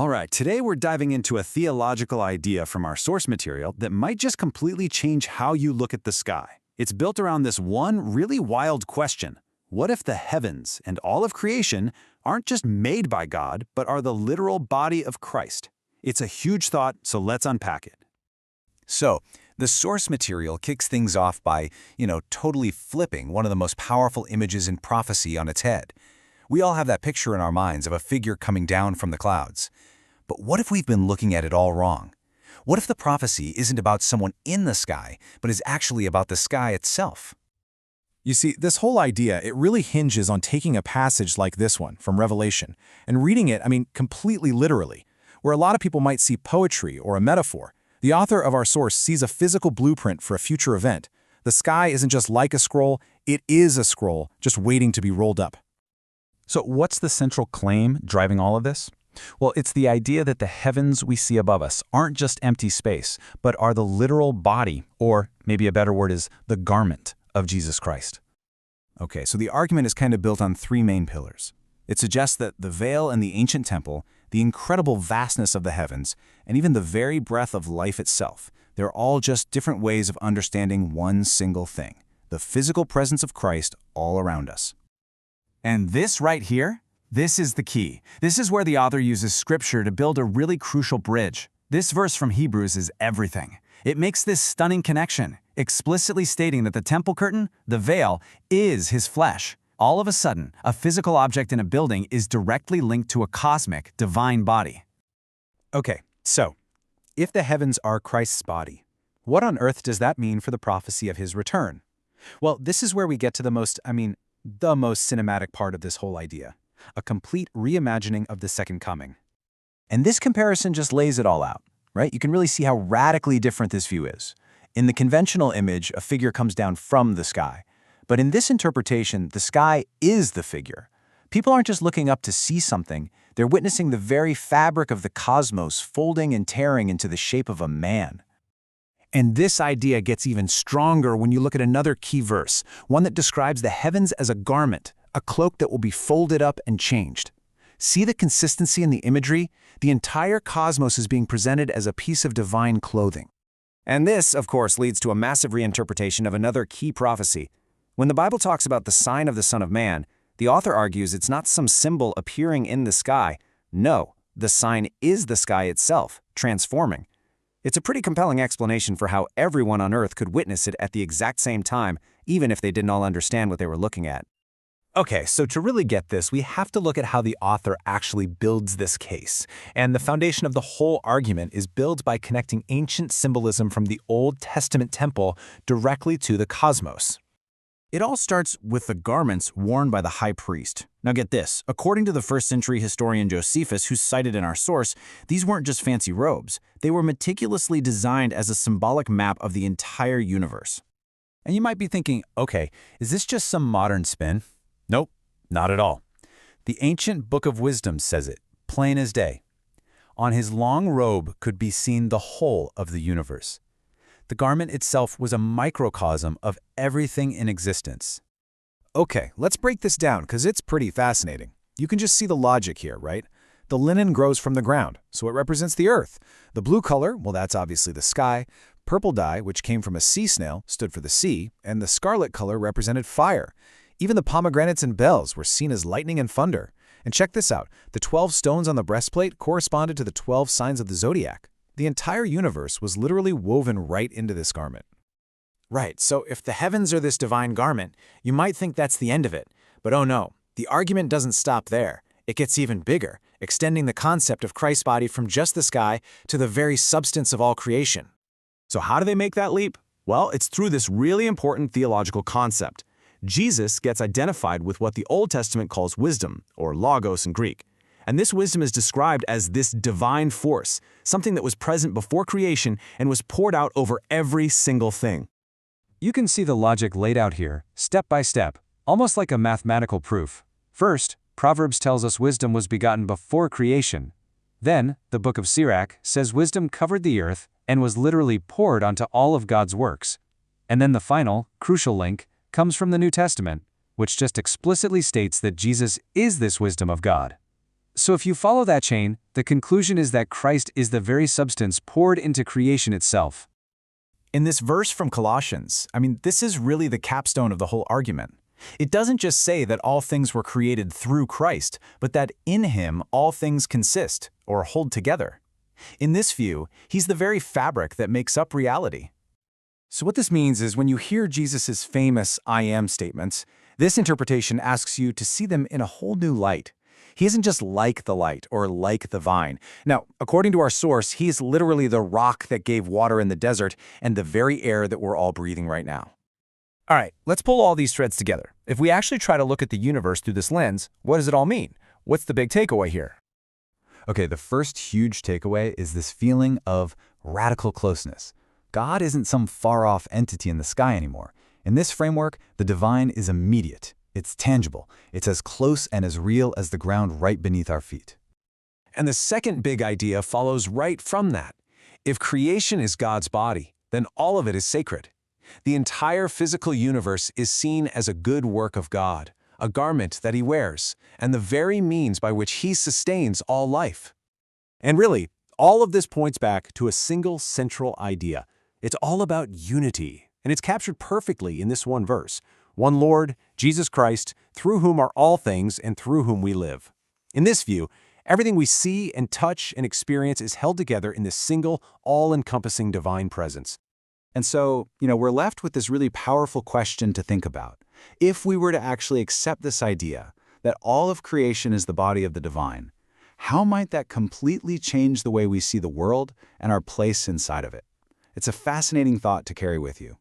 All right, today we're diving into a theological idea from our source material that might just completely change how you look at the sky. It's built around this one really wild question. What if the heavens and all of creation aren't just made by God, but are the literal body of Christ? It's a huge thought, so let's unpack it. So, the source material kicks things off by, totally flipping one of the most powerful images in prophecy on its head. We all have that picture in our minds of a figure coming down from the clouds. But what if we've been looking at it all wrong? What if the prophecy isn't about someone in the sky, but is actually about the sky itself? You see, this whole idea, it really hinges on taking a passage like this one from Revelation and reading it, completely literally. Where a lot of people might see poetry or a metaphor, the author of our source sees a physical blueprint for a future event. The sky isn't just like a scroll, it is a scroll, just waiting to be rolled up. So what's the central claim driving all of this? Well, it's the idea that the heavens we see above us aren't just empty space, but are the literal body, or maybe a better word is the garment of Jesus Christ. Okay, so the argument is kind of built on three main pillars. It suggests that the veil in the ancient temple, the incredible vastness of the heavens, and even the very breath of life itself, they're all just different ways of understanding one single thing, the physical presence of Christ all around us. And this right here, this is the key. This is where the author uses scripture to build a really crucial bridge. This verse from Hebrews is everything. It makes this stunning connection, explicitly stating that the temple curtain, the veil, is his flesh. All of a sudden, a physical object in a building is directly linked to a cosmic, divine body. Okay, so, if the heavens are Christ's body, what on earth does that mean for the prophecy of his return? Well, this is where we get to the most cinematic part of this whole idea, a complete reimagining of the second coming. And this comparison just lays it all out, right? You can really see how radically different this view is. In the conventional image, a figure comes down from the sky. But in this interpretation, the sky is the figure. People aren't just looking up to see something, they're witnessing the very fabric of the cosmos folding and tearing into the shape of a man. And this idea gets even stronger when you look at another key verse, one that describes the heavens as a garment, a cloak that will be folded up and changed. See the consistency in the imagery? The entire cosmos is being presented as a piece of divine clothing. And this, of course, leads to a massive reinterpretation of another key prophecy. When the Bible talks about the sign of the Son of Man, the author argues it's not some symbol appearing in the sky. No, the sign is the sky itself, transforming. It's a pretty compelling explanation for how everyone on earth could witness it at the exact same time, even if they didn't all understand what they were looking at. Okay, so to really get this, we have to look at how the author actually builds this case. And the foundation of the whole argument is built by connecting ancient symbolism from the Old Testament temple directly to the cosmos. It all starts with the garments worn by the high priest. Now get this, according to the first-century historian Josephus, who's cited in our source, these weren't just fancy robes. They were meticulously designed as a symbolic map of the entire universe. And you might be thinking, okay, is this just some modern spin? Nope, not at all. The ancient Book of Wisdom says it, plain as day. On his long robe could be seen the whole of the universe. The garment itself was a microcosm of everything in existence. Okay, let's break this down because it's pretty fascinating. You can just see the logic here, right? The linen grows from the ground, so it represents the earth. The blue color, well, that's obviously the sky. Purple dye, which came from a sea snail, stood for the sea, and the scarlet color represented fire. Even the pomegranates and bells were seen as lightning and thunder. And check this out, the 12 stones on the breastplate corresponded to the 12 signs of the zodiac. The entire universe was literally woven right into this garment. Right, so if the heavens are this divine garment, you might think that's the end of it. But oh no, the argument doesn't stop there. It gets even bigger, extending the concept of Christ's body from just the sky to the very substance of all creation. So how do they make that leap? Well, it's through this really important theological concept. Jesus gets identified with what the Old Testament calls wisdom, or logos in Greek. And this wisdom is described as this divine force, something that was present before creation and was poured out over every single thing. You can see the logic laid out here, step by step, almost like a mathematical proof. First, Proverbs tells us wisdom was begotten before creation. Then, the book of Sirach says wisdom covered the earth and was literally poured onto all of God's works. And then the final, crucial link comes from the New Testament, which just explicitly states that Jesus is this wisdom of God. So if you follow that chain, the conclusion is that Christ is the very substance poured into creation itself. In this verse from Colossians, this is really the capstone of the whole argument. It doesn't just say that all things were created through Christ, but that in him all things consist, or hold together. In this view, he's the very fabric that makes up reality. So what this means is when you hear Jesus' famous I am statements, this interpretation asks you to see them in a whole new light. He isn't just like the light or like the vine. Now, according to our source, he is literally the rock that gave water in the desert and the very air that we're all breathing right now. All right, let's pull all these threads together. If we actually try to look at the universe through this lens, what does it all mean? What's the big takeaway here? Okay, the first huge takeaway is this feeling of radical closeness. God isn't some far-off entity in the sky anymore. In this framework, the divine is immediate. It's tangible. It's as close and as real as the ground right beneath our feet. And the second big idea follows right from that. If creation is God's body, then all of it is sacred. The entire physical universe is seen as a good work of God, a garment that he wears, and the very means by which he sustains all life. And really, all of this points back to a single central idea. It's all about unity, and it's captured perfectly in this one verse. One Lord, Jesus Christ, through whom are all things and through whom we live. In this view, everything we see and touch and experience is held together in this single, all-encompassing divine presence. And so, we're left with this really powerful question to think about. If we were to actually accept this idea that all of creation is the body of the divine, how might that completely change the way we see the world and our place inside of it? It's a fascinating thought to carry with you.